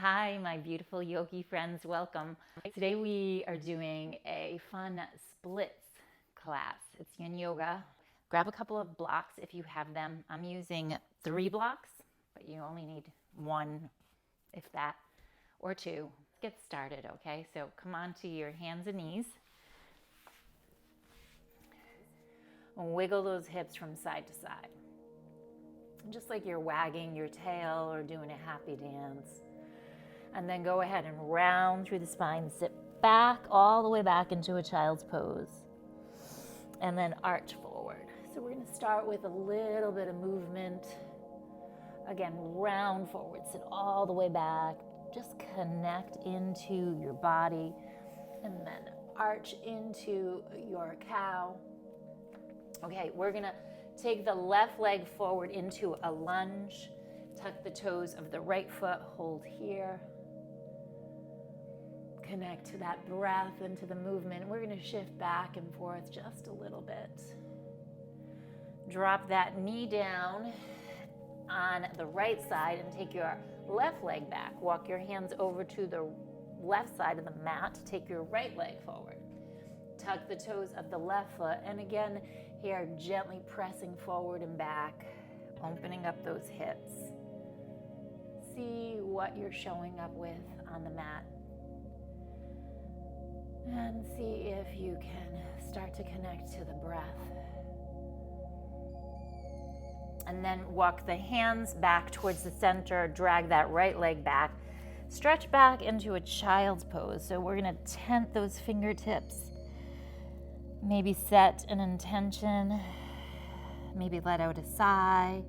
Hi, my beautiful yogi friends, welcome. Today we are doing a fun splits class. It's Yin Yoga. Grab a couple of blocks if you have them. I'm using 3 blocks, but you only need 1, if that, or 2. Let's get started, okay? So come on to your hands and knees. Wiggle those hips from side to side. Just like you're wagging your tail or doing a happy dance. And then go ahead and round through the spine, sit back all the way back into a child's pose. And then arch forward. So we're going to start with a little bit of movement. Again, round forward, sit all the way back. Just connect into your body. And then arch into your cow. Okay, we're going to take the left leg forward into a lunge. Tuck the toes of the right foot, hold here. Connect to that breath and to the movement. We're going to shift back and forth just a little bit. Drop that knee down on the right side and take your left leg back. Walk your hands over to the left side of the mat. Take your right leg forward. Tuck the toes of the left foot. And again, here, gently pressing forward and back, opening up those hips. See what you're showing up with on the mat. And see if you can start to connect to the breath. And then walk the hands back towards the center, drag that right leg back. Stretch back into a child's pose. So we're going to tent those fingertips. Maybe set an intention. Maybe let out a sigh.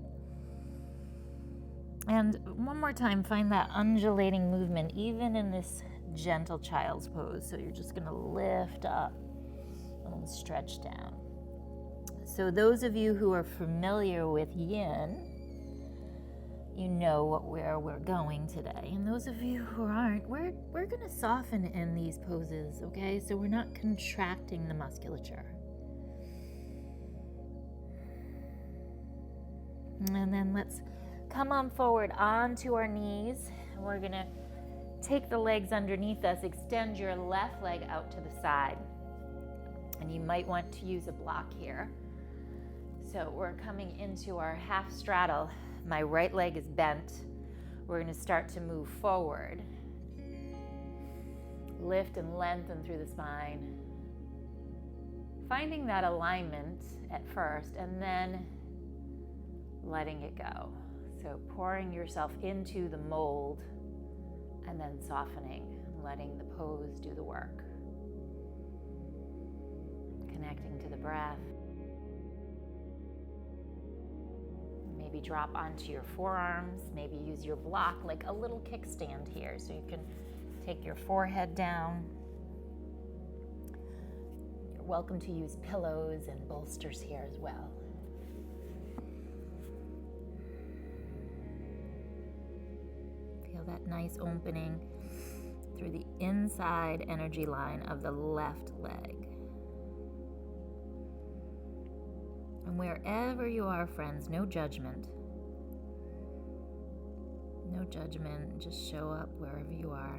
And one more time, find that undulating movement, even in this gentle child's pose. So you're just going to lift up and stretch down. So those of you who are familiar with Yin, you know where we're going today. And those of you who aren't, we're going to soften in these poses, okay? So we're not contracting the musculature. And then let's come on forward onto our knees. And we're going to take the legs underneath us, extend your left leg out to the side. And you might want to use a block here. So we're coming into our half straddle. My right leg is bent. We're going to start to move forward. Lift and lengthen through the spine. Finding that alignment at first and then letting it go. So pouring yourself into the mold and then softening, letting the pose do the work. Connecting to the breath. Maybe drop onto your forearms. Maybe use your block like a little kickstand here. So you can take your forehead down. You're welcome to use pillows and bolsters here as well. Feel that nice opening through the inside energy line of the left leg. And wherever you are, friends, no judgment. No judgment, just show up wherever you are.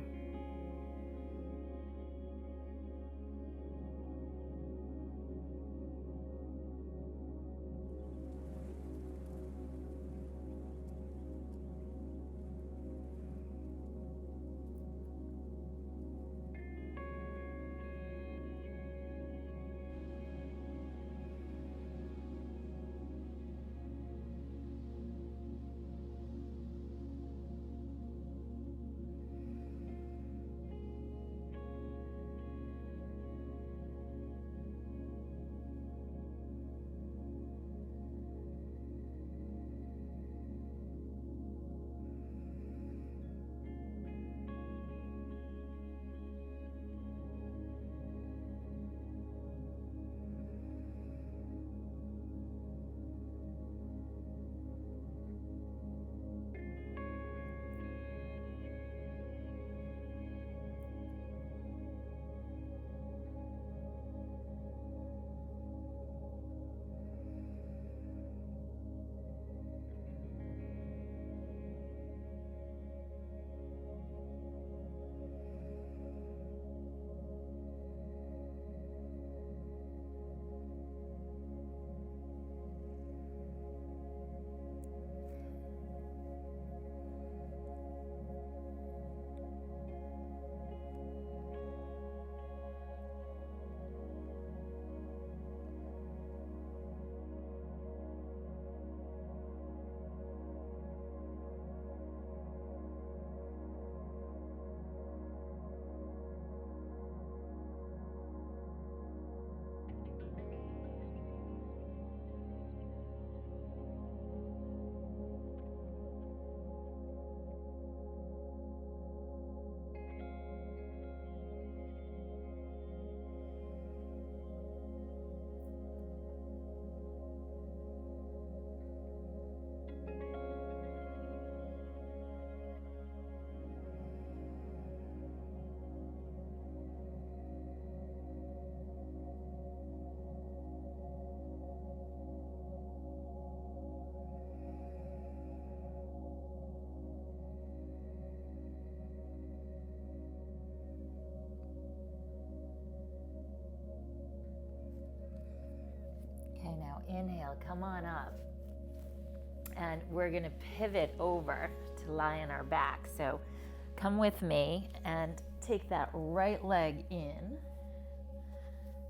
inhale, come on up. And we're going to pivot over to lie on our back. So come with me and take that right leg in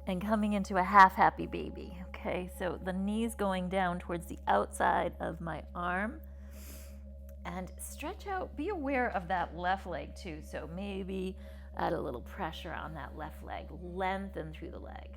and coming into a half happy baby. Okay, so the knees going down towards the outside of my arm, and stretch out. Be aware of that left leg too. So maybe add a little pressure on that left leg. Lengthen through the leg.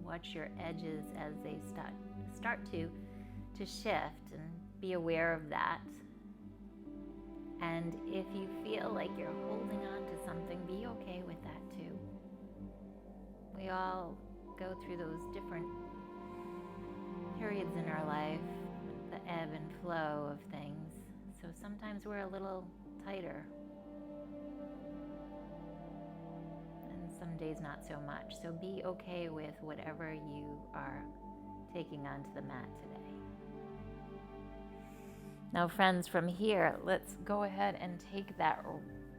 Watch your edges as they start to shift, and be aware of that. And if you feel like you're holding on to something, be okay with that too. We all go through those different periods in our life, the ebb and flow of things. So sometimes we're a little tighter, some days not so much. So be okay with whatever you are taking onto the mat today. Now friends, from here, let's go ahead and take that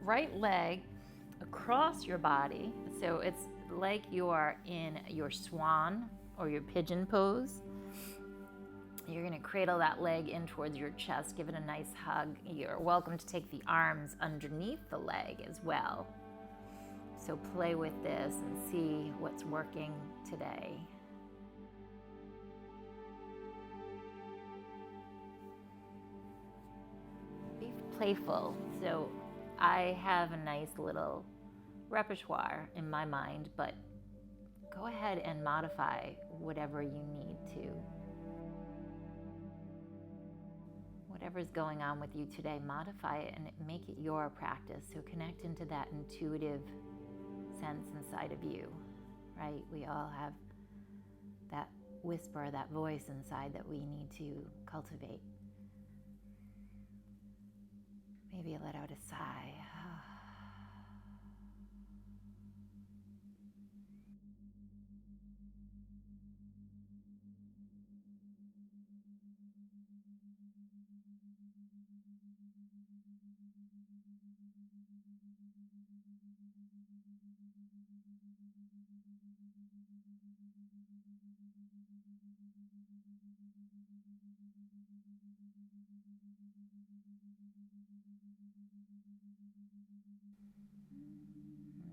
right leg across your body. So it's like you are in your swan or your pigeon pose. You're going to cradle that leg in towards your chest, give it a nice hug. You're welcome to take the arms underneath the leg as well. So play with this and see what's working today. Be playful. So I have a nice little repertoire in my mind, but go ahead and modify whatever you need to. Whatever's going on with you today, modify it and make it your practice. So connect into that intuitive sense inside of you, right? We all have that whisper, that voice inside that we need to cultivate. Maybe let out a sigh.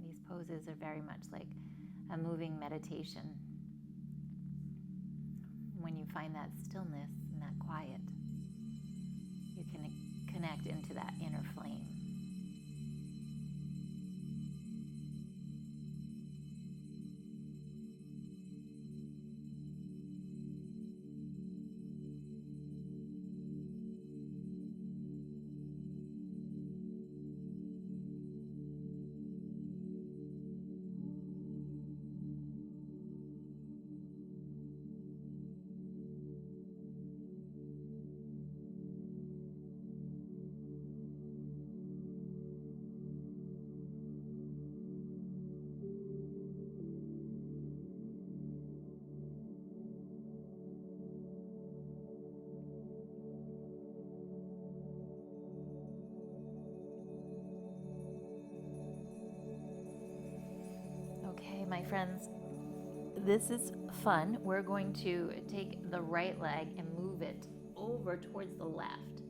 These poses are very much like a moving meditation. When you find that stillness and that quiet, you can connect into that inner flame. Okay, my friends, this is fun. We're going to take the right leg and move it over towards the left.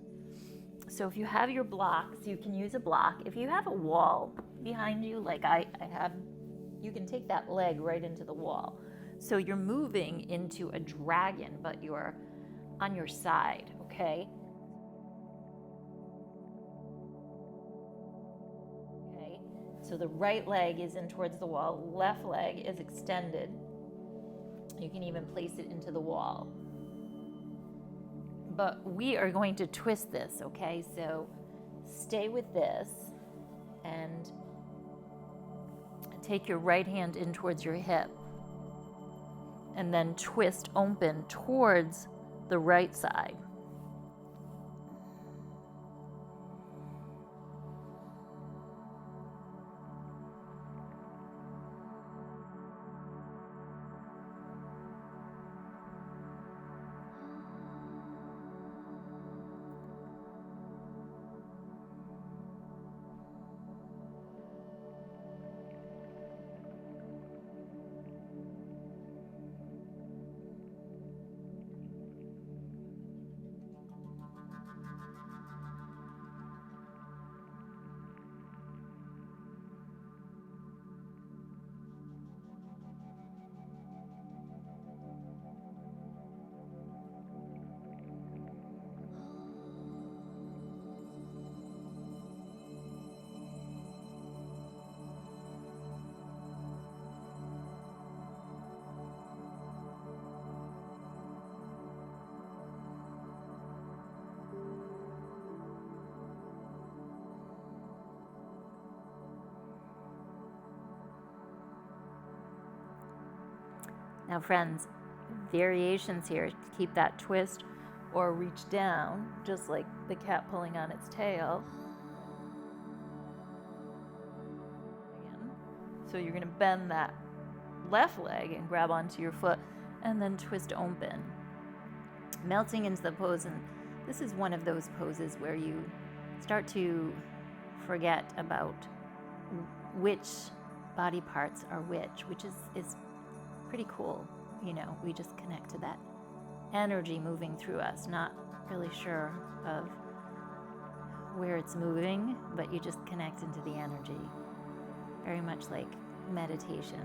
So if you have your blocks, you can use a block. If you have a wall behind you, like I have, you can take that leg right into the wall. So you're moving into a dragon, but you're on your side, okay? Okay, so the right leg is in towards the wall, left leg is extended. You can even place it into the wall. But we are going to twist this, okay? So stay with this and take your right hand in towards your hip and then twist open towards the right side. Now, friends, variations here. Keep that twist or reach down, just like the cat pulling on its tail. Again. So you're going to bend that left leg and grab onto your foot and then twist open, melting into the pose. And this is one of those poses where you start to forget about which body parts are which is pretty cool. You know, we just connect to that energy moving through us, not really sure of where it's moving, but you just connect into the energy. Very much like meditation.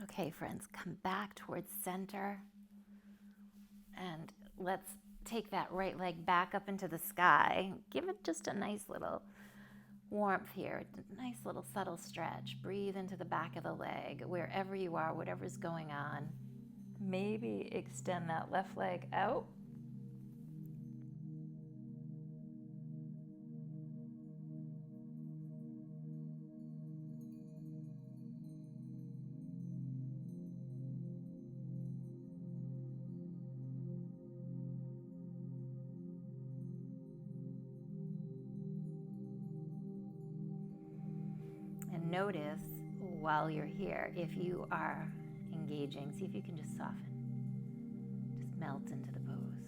Okay, friends, come back towards center and let's take that right leg back up into the sky. Give it just a nice little warmth here, a nice little subtle stretch. Breathe into the back of the leg, wherever you are, whatever's going on. Maybe extend that left leg out. Notice while you're here, if you are engaging, see if you can just soften, just melt into the pose.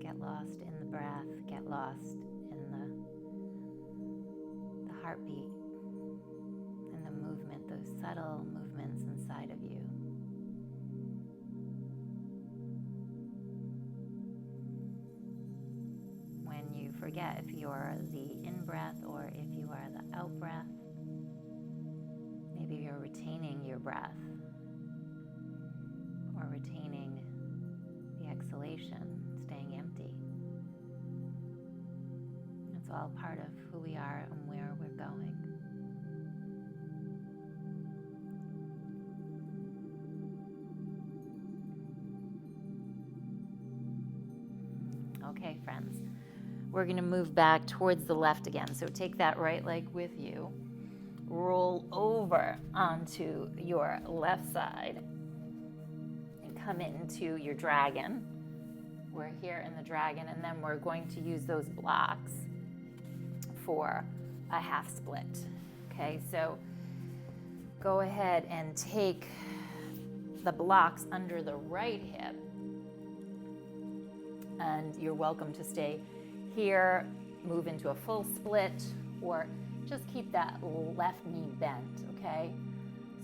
Get lost in the breath. Get lost in the heartbeat and the movement, those subtle movements inside of you. When you forget if you're the in-breath or if you are the out-breath, maybe you're retaining your breath or retaining the exhalation, staying empty. It's all part of who we are and where we're going. Okay, friends, we're going to move back towards the left again. So take that right leg with you, roll over onto your left side, and come into your dragon. We're here in the dragon, and then we're going to use those blocks for a half split. Okay, so go ahead and take the blocks under the right hip, and you're welcome to stay here, move into a full split, or just keep that left knee bent, okay?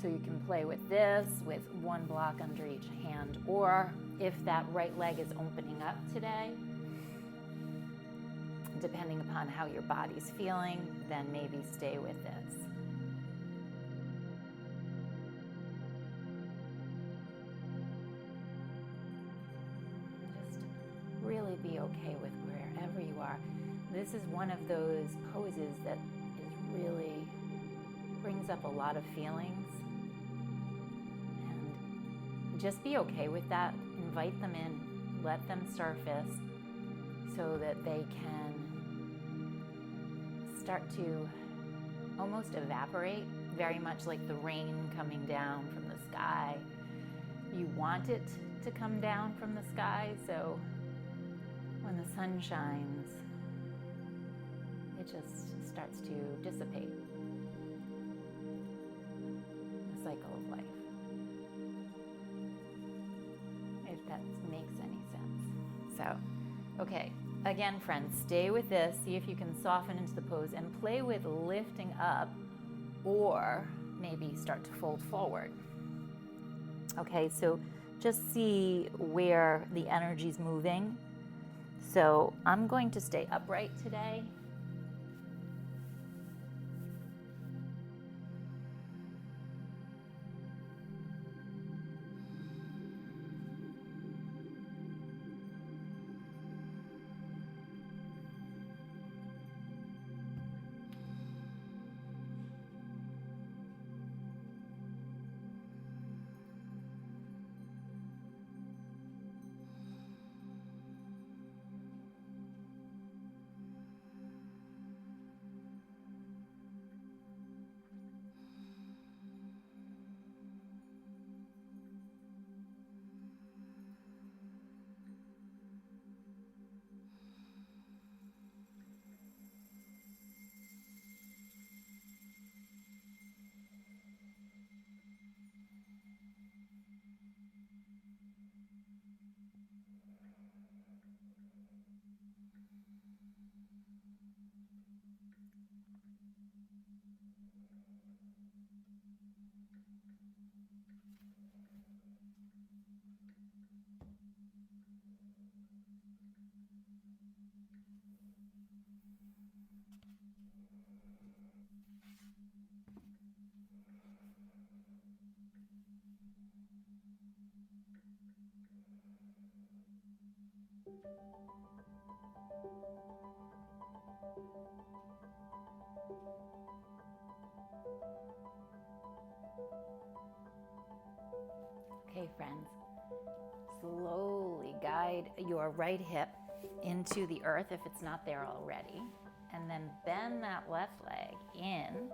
So you can play with this, with one block under each hand, or if that right leg is opening up today, depending upon how your body's feeling, then maybe stay with this. Just really be okay with wherever you are. This is one of those poses that is really brings up a lot of feelings. And just be okay with that. Invite them in, let them surface so that they can start to almost evaporate, very much like the rain coming down from the sky. You want it to come down from the sky, so when the sun shines, it just starts to dissipate. The cycle of life. If that makes any sense. So, okay, again, friends, stay with this. See if you can soften into the pose and play with lifting up or maybe start to fold forward. Okay, so just see where the energy's moving. So I'm going to stay upright today. Okay, friends, slowly guide your right hip into the earth if it's not there already, and then bend that left leg in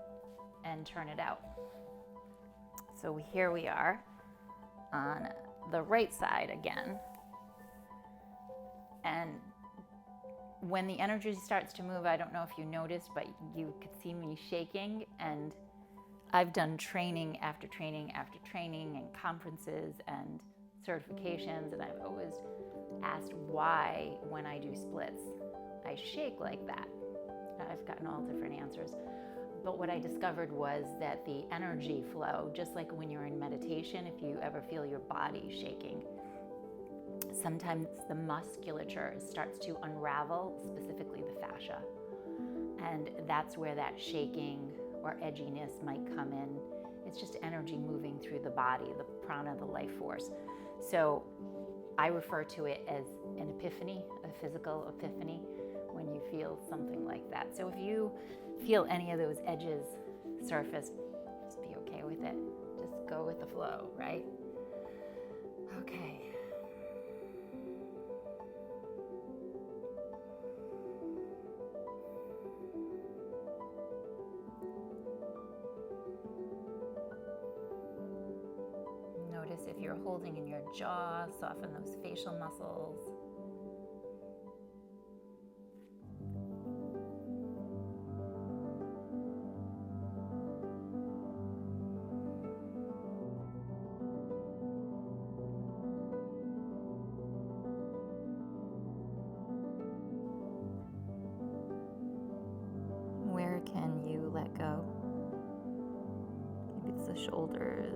and turn it out. So here we are on the right side again. And when the energy starts to move, I don't know if you noticed, but you could see me shaking, and I've done training after training after training and conferences, and certifications, and I've always asked why, when I do splits, I shake like that. I've gotten all different answers. But what I discovered was that the energy flow, just like when you're in meditation, if you ever feel your body shaking, sometimes the musculature starts to unravel, specifically the fascia. And that's where that shaking or edginess might come in. It's just energy moving through the body, the prana, the life force. So I refer to it as an epiphany, a physical epiphany, when you feel something like that. So if you feel any of those edges surface, just be okay with it. Just go with the flow, right? Okay. Notice if you're holding in your jaw, soften those facial muscles. Where can you let go? Maybe it's the shoulders.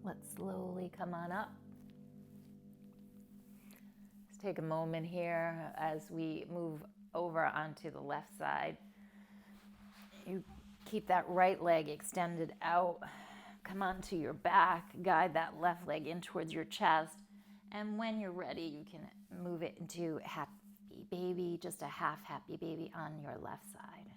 Let's slowly come on up. Let's take a moment here as we move over onto the left side. You keep that right leg extended out. Come onto your back. Guide that left leg in towards your chest. And when you're ready, you can move it into happy baby, just a half happy baby on your left side.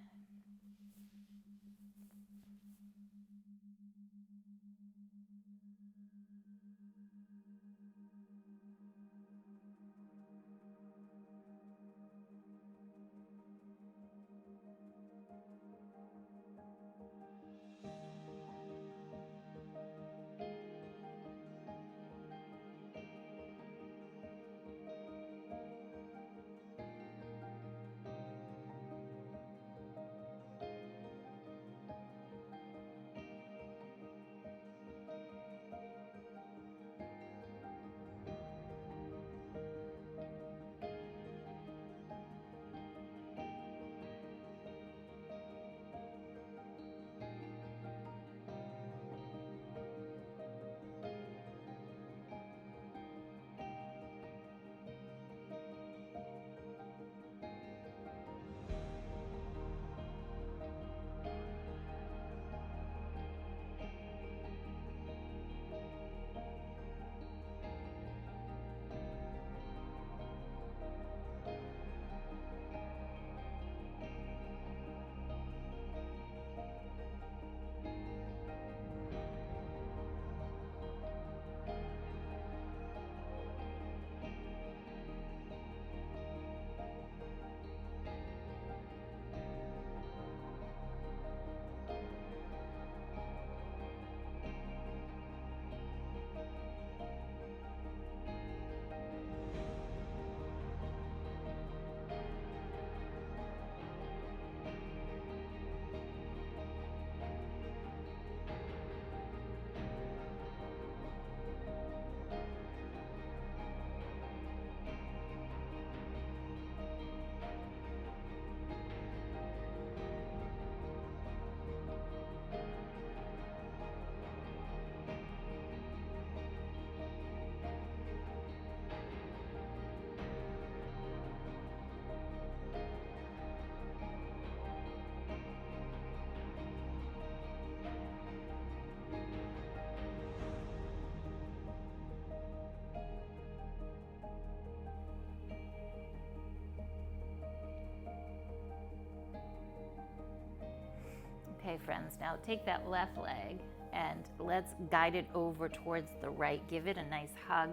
Okay, friends, now take that left leg and let's guide it over towards the right. Give it a nice hug.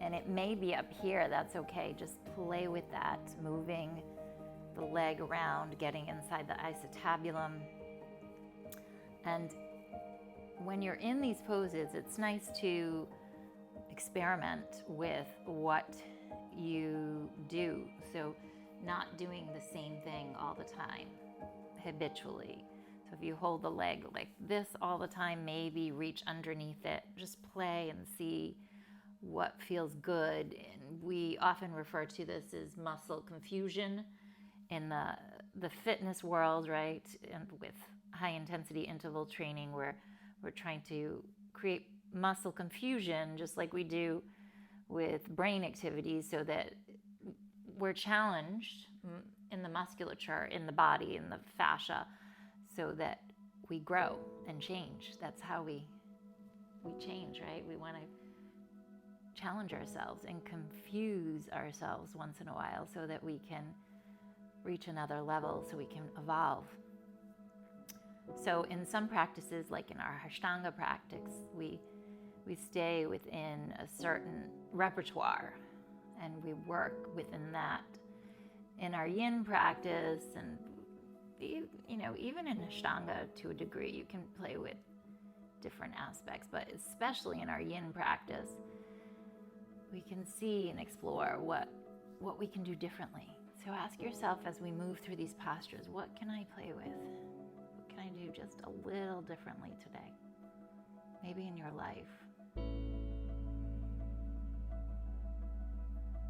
And it may be up here, that's okay. Just play with that, moving the leg around, getting inside the acetabulum. And when you're in these poses, it's nice to experiment with what you do. So not doing the same thing all the time, habitually. So if you hold the leg like this all the time, maybe reach underneath it. Just play and see what feels good. And we often refer to this as muscle confusion in the fitness world, right? And with high intensity interval training, where we're trying to create muscle confusion just like we do with brain activities, so that we're challenged in the musculature, in the body, in the fascia, so that we grow and change. That's how we change, right? We want to challenge ourselves and confuse ourselves once in a while so that we can reach another level, so we can evolve. So in some practices, like in our Ashtanga practice, we stay within a certain repertoire and we work within that. In our Yin practice, and even in Ashtanga to a degree, you can play with different aspects, but especially in our Yin practice, we can see and explore what we can do differently. So ask yourself, as we move through these postures, what can I play with? What can I do just a little differently today? Maybe in your life.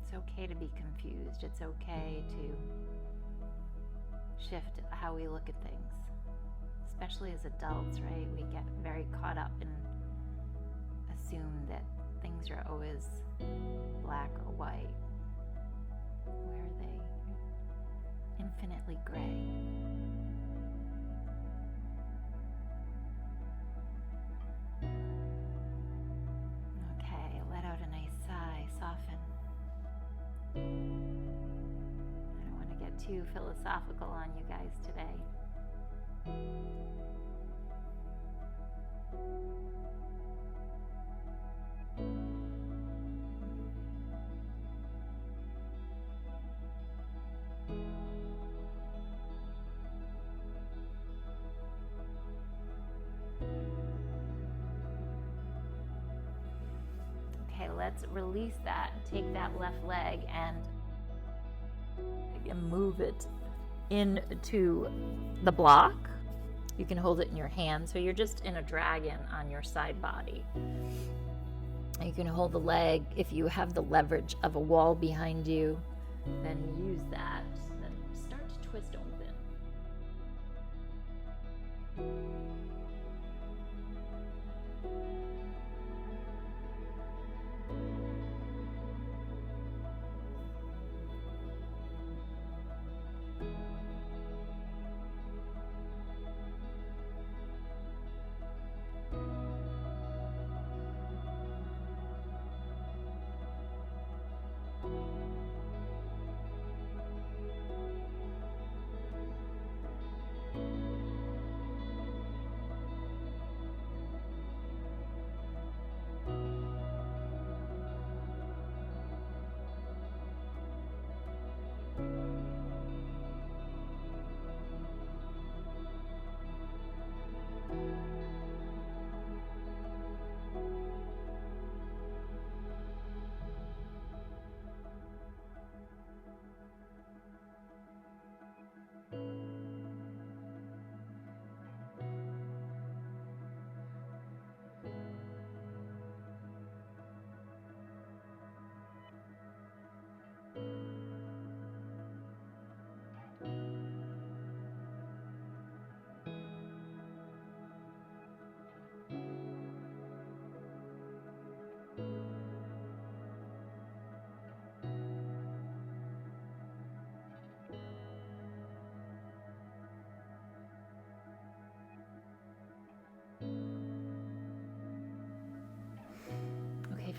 It's okay to be confused. It's okay to shift how we look at things, especially as adults, right? We get very caught up and assume that things are always black or white. Where are they? Infinitely gray. Okay, let out a nice sigh, soften. I don't want to get too philosophical on you guys today. Okay, let's release that. Take that left leg and move it into the block. You can hold it in your hand, so you're just in a dragon on your side body. You can hold the leg if you have the leverage of a wall behind you, then use that. Then start to twist open.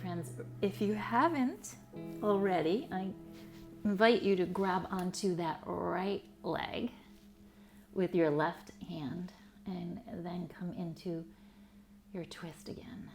Friends, if you haven't already, I invite you to grab onto that right leg with your left hand And then come into your twist again.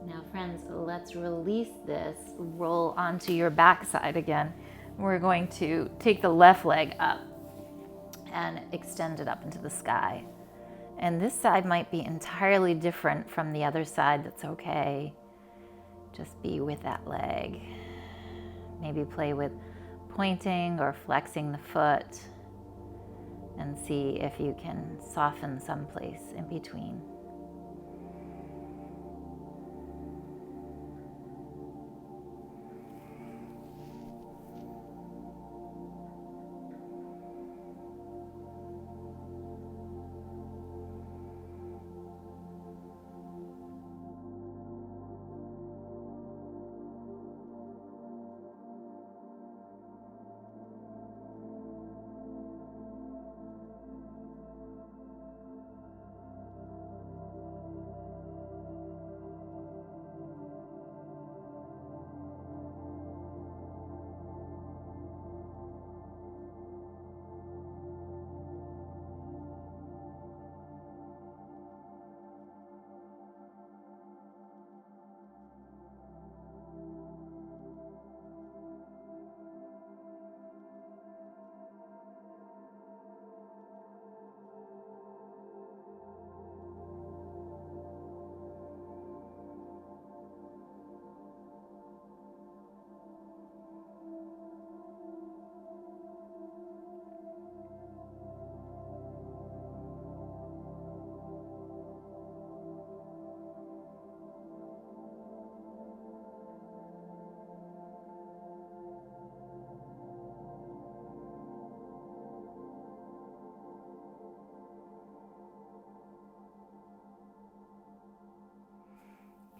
Now, friends, let's release this, roll onto your backside again. We're going to take the left leg up and extend it up into the sky. And this side might be entirely different from the other side. That's okay. Just be with that leg. Maybe play with pointing or flexing the foot and see if you can soften someplace in between.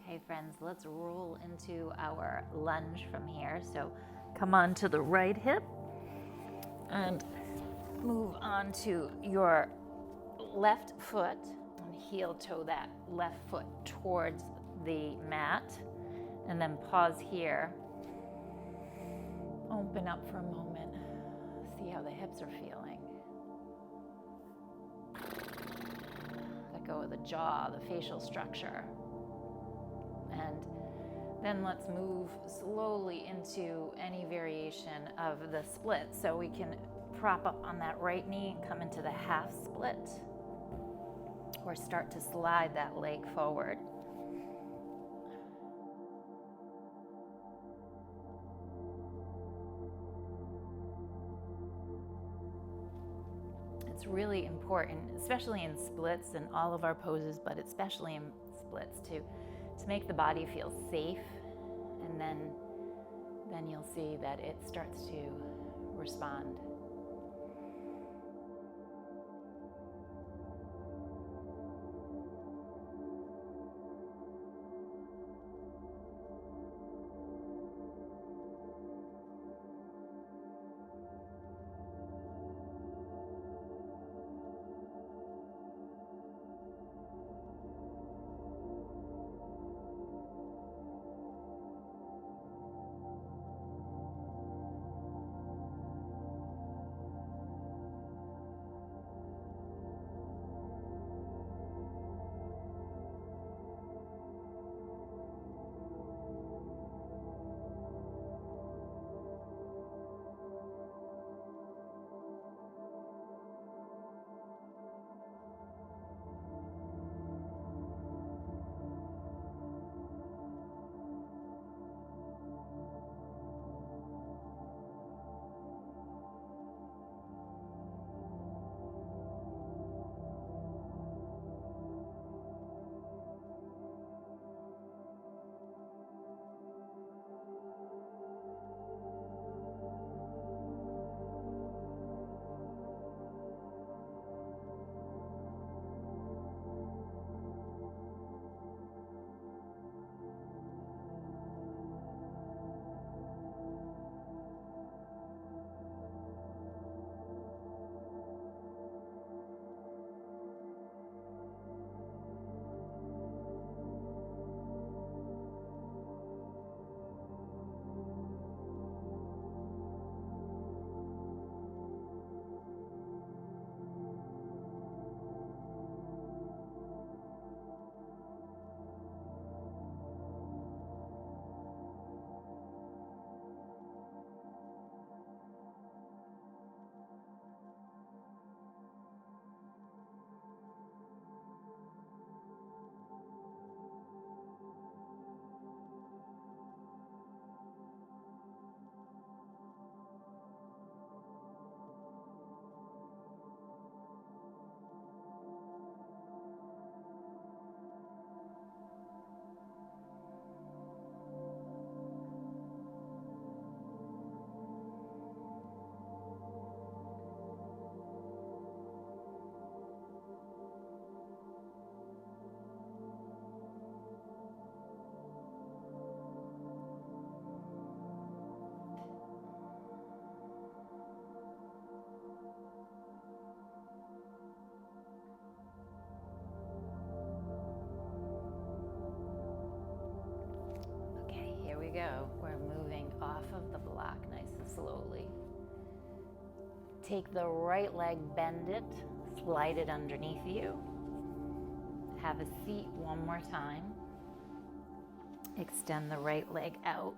Okay, friends, let's roll into our lunge from here. So come on to the right hip and move on to your left foot and heel toe that left foot towards the mat. And then pause here. Open up for a moment. See how the hips are feeling. Let go of the jaw, the facial structure. And then let's move slowly into any variation of the split. So we can prop up on that right knee and come into the half split, or start to slide that leg forward. It's really important, especially in splits and all of our poses, but especially in splits to make the body feel safe, and then you'll see that it starts to respond. we go. We're moving off of the block nice and slowly. Take the right leg, bend it, slide it underneath you. Have a seat one more time. Extend the right leg out.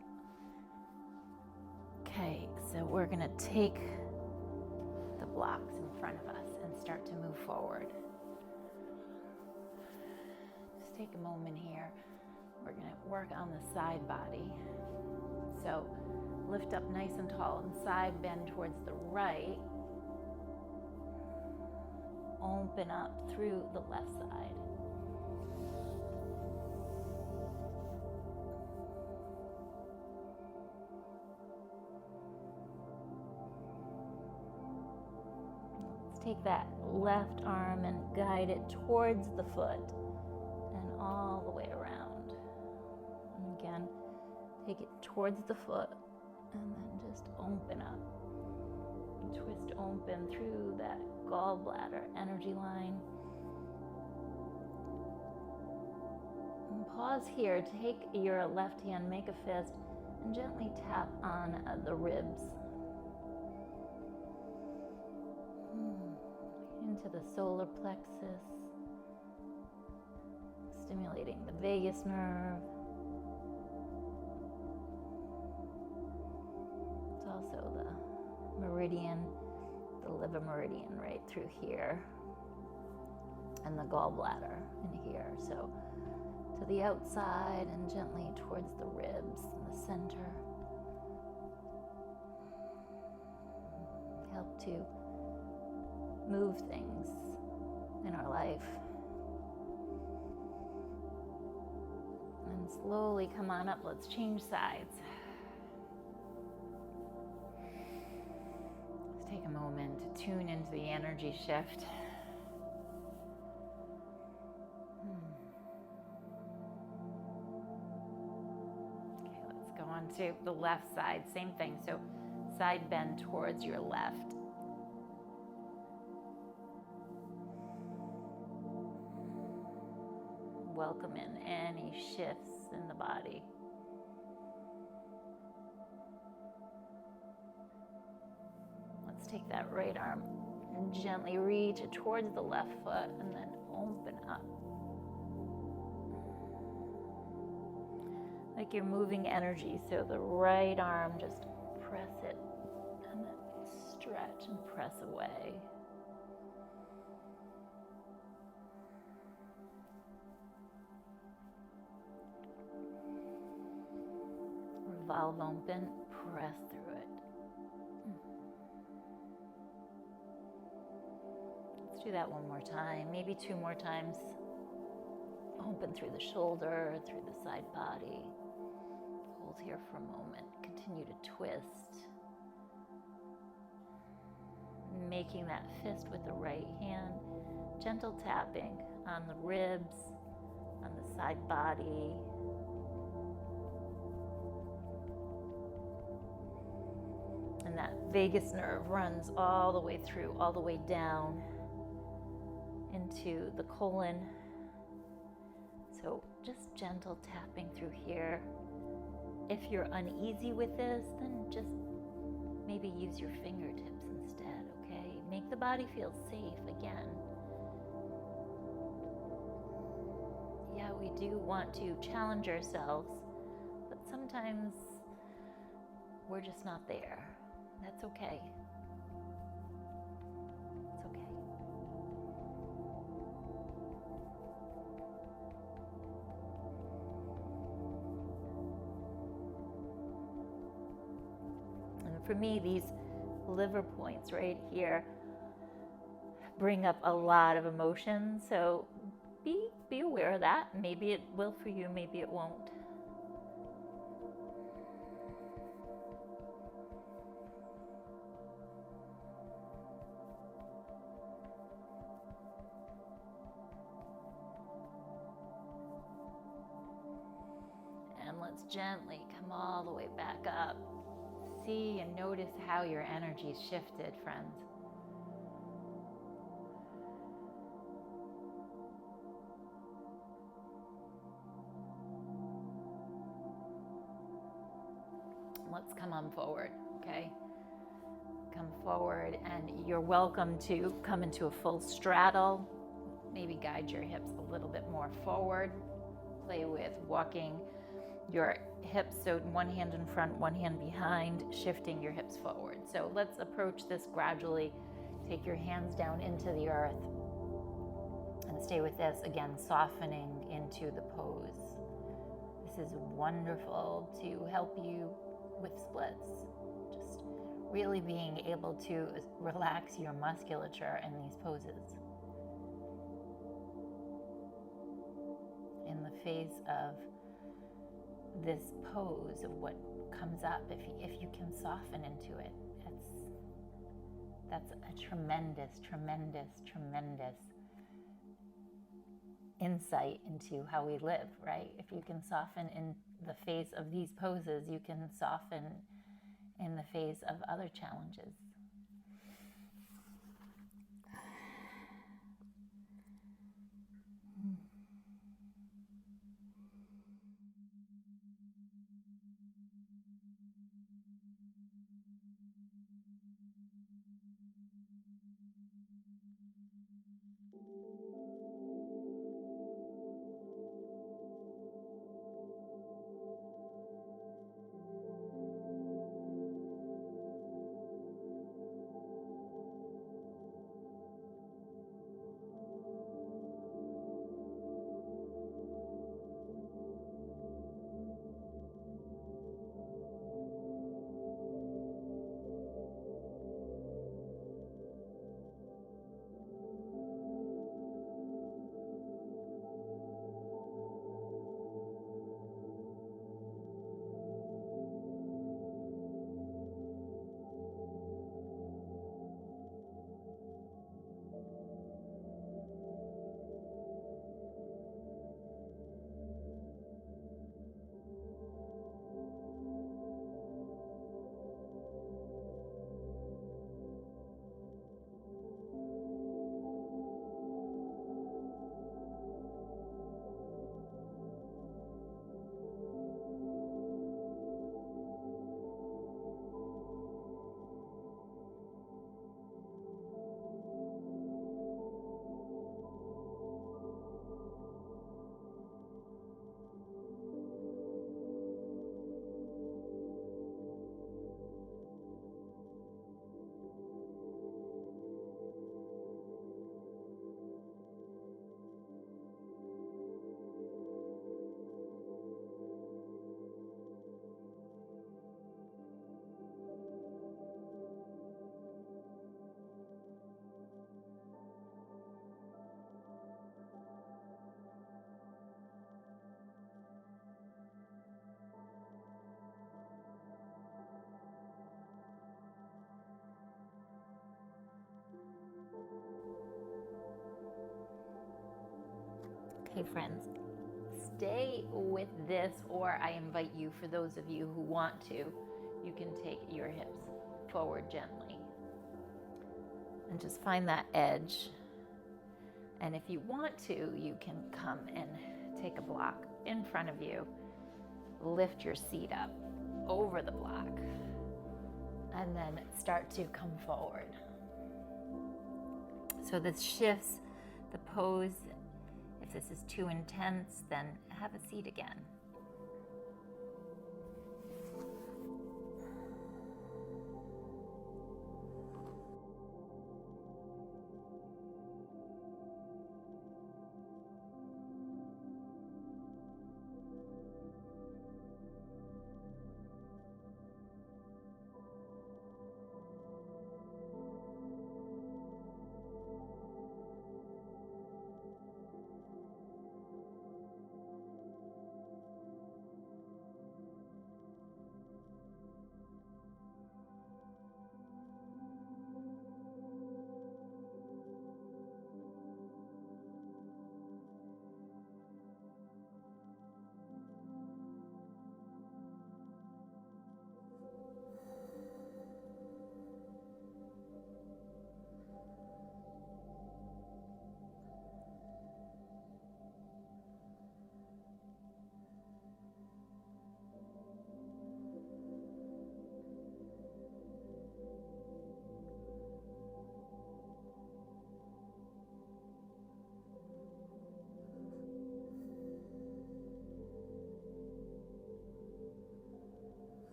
Okay, so we're going to take the blocks in front of us and start to move forward. Just take a moment here. We're going to work on the side body. So lift up nice and tall and side bend towards the right. Open up through the left side. Let's take that left arm and guide it towards the foot and all the way around. And again, take it towards the foot and then just open up. And twist open through that gallbladder energy line. And pause here. Take your left hand, make a fist, and gently tap on the ribs. Into the solar plexus, stimulating the vagus nerve. It's also the meridian, the liver meridian right through here, and the gallbladder in here. So to the outside and gently towards the ribs in the center. Help to move things in our life. And slowly come on up. Let's change sides. Let's take a moment to tune into the energy shift. Okay, let's go on to the left side. Same thing. So side bend towards your left. Welcome in any shifts in the body. Let's take that right arm and gently reach it towards the left foot and then open up. Like you're moving energy, so the right arm, just press it and then stretch and press away. Valve open, press through it. Let's do that one more time, maybe two more times. Open through the shoulder, through the side body. Hold here for a moment. Continue to twist. Making that fist with the right hand. Gentle tapping on the ribs, on the side body. And that vagus nerve runs all the way through, all the way down into the colon. So just gentle tapping through here. If you're uneasy with this, then just maybe use your fingertips instead, okay? Make the body feel safe again. Yeah, we do want to challenge ourselves, but sometimes we're just not there. That's okay. It's okay. And for me, these liver points right here bring up a lot of emotion. So be aware of that. Maybe it will for you, maybe it won't. Let's gently come all the way back up. See and notice how your energy shifted, friends. Let's come on forward, okay? Come forward, and you're welcome to come into a full straddle. Maybe guide your hips a little bit more forward. Play with walking your hips, so one hand in front, one hand behind, shifting your hips forward. So let's approach this gradually. Take your hands down into the earth and stay with this, again, softening into the pose. This is wonderful to help you with splits. Just really being able to relax your musculature in these poses. In the face of this pose of what comes up, if you can soften into it, that's a tremendous insight into how we live, right? If you can soften in the face of these poses, you can soften in the face of other challenges. Okay, friends, stay with this, or I invite you, for those of you who want to, you can take your hips forward gently and just find that edge. And if you want to, you can come and take a block in front of you, lift your seat up over the block, and then start to come forward. So this shifts the pose. If this is too intense, then have a seat again.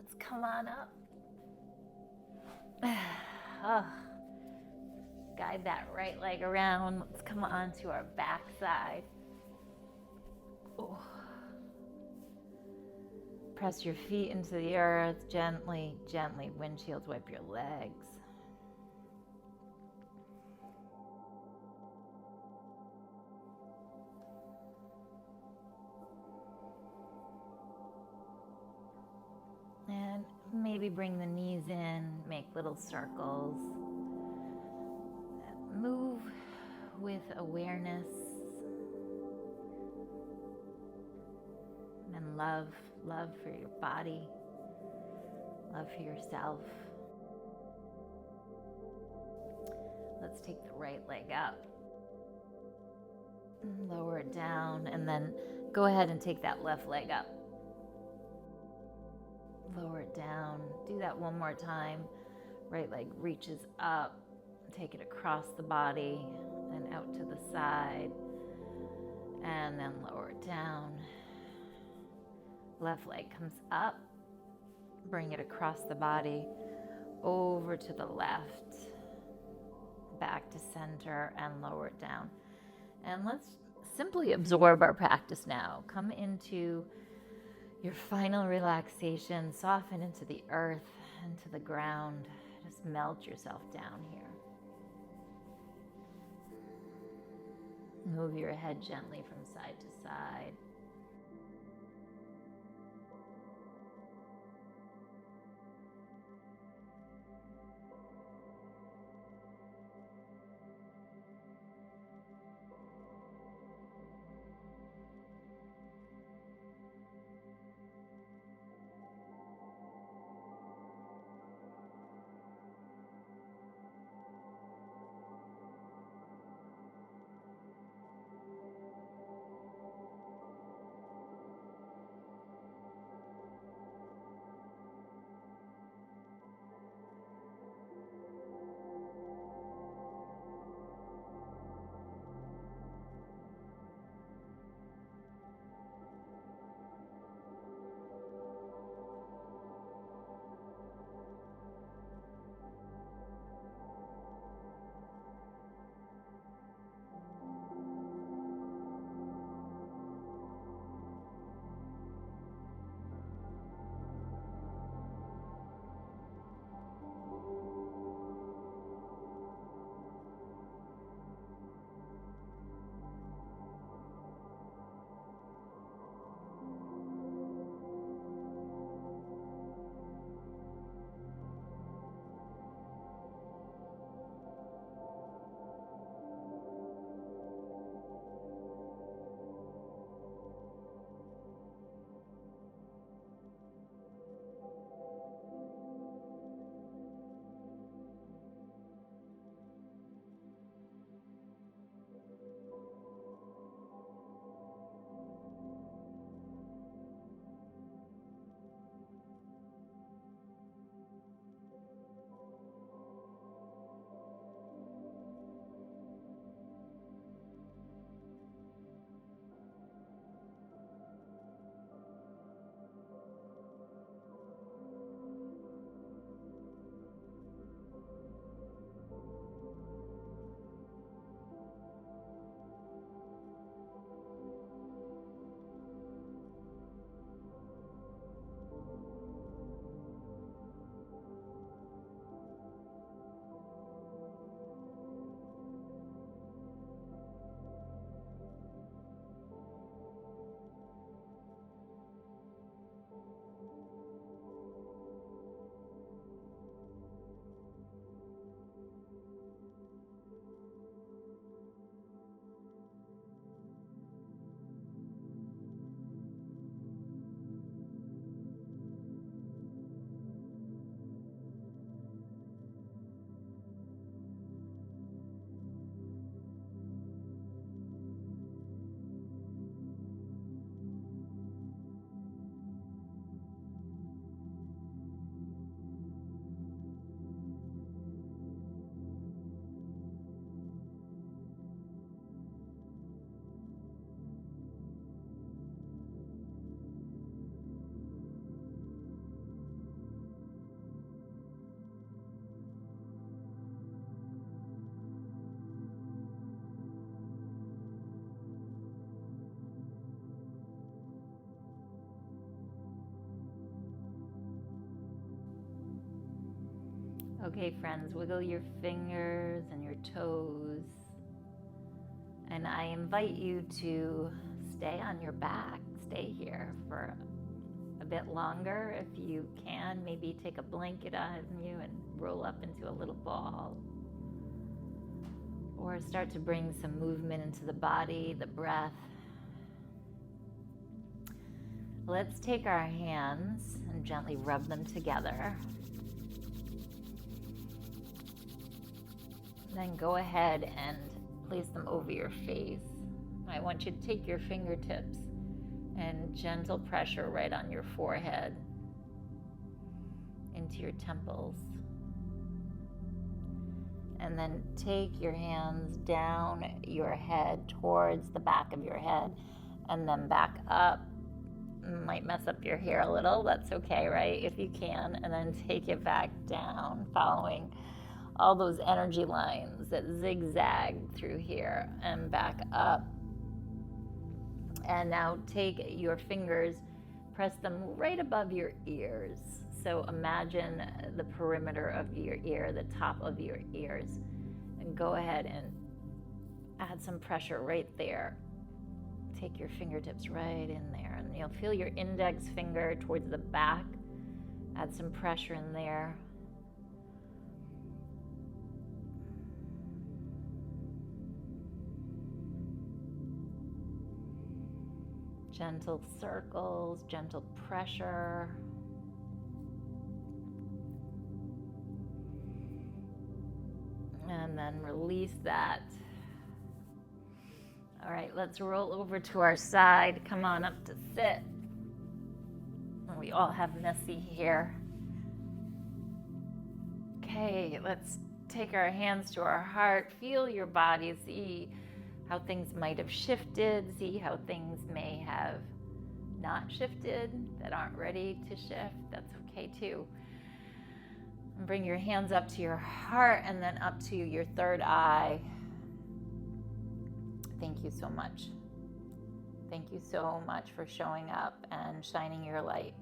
Let's come on up. Oh. Guide that right leg around. Let's come on to our back side. Oh. Press your feet into the earth. Gently, gently windshield wipe your legs. And maybe bring the knees in, make little circles. Move with awareness and love for your body, love for yourself. Let's take the right leg up, lower it down, and then go ahead and take that left leg up. Lower it down. Do that one more time. Right leg reaches up. Take it across the body and out to the side. And then lower it down. Left leg comes up. Bring it across the body. Over to the left. Back to center and lower it down. And let's simply absorb our practice now. Come into your final relaxation. Soften into the earth, into the ground. Just melt yourself down here. Move your head gently from side to side. Okay, friends, wiggle your fingers and your toes. And I invite you to stay on your back, stay here for a bit longer if you can. Maybe take a blanket on you and roll up into a little ball. Or start to bring some movement into the body, the breath. Let's take our hands and gently rub them together. Then go ahead and place them over your face. I want you to take your fingertips and gentle pressure right on your forehead into your temples. And then take your hands down your head towards the back of your head and then back up. Might mess up your hair a little, that's okay, right? If you can, and then take it back down, following all those energy lines that zigzag through here and back up. And now take your fingers, press them right above your ears. So imagine the perimeter of your ear, the top of your ears, and go ahead and add some pressure right there. Take your fingertips right in there, and you'll feel your index finger towards the back. Add some pressure in there. Gentle circles, gentle pressure. And then release that. All right, let's roll over to our side. Come on up to sit. We all have messy hair. Okay, let's take our hands to our heart. Feel your body. See how things might have shifted. See how things may have not shifted, that aren't ready to shift. That's okay too. And bring your hands up to your heart and then up to your third eye. Thank you so much. Thank you so much for showing up and shining your light.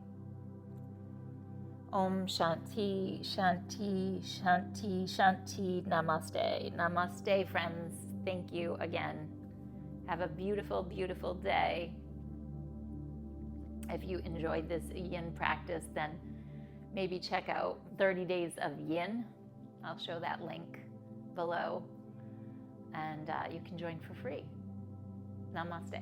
Om Shanti, Shanti, Shanti, Shanti, Namaste. Namaste, friends. Thank you again. Have a beautiful, beautiful day. If you enjoyed this Yin practice, then maybe check out 30 Days of Yin. I'll show that link below. And you can join for free. Namaste.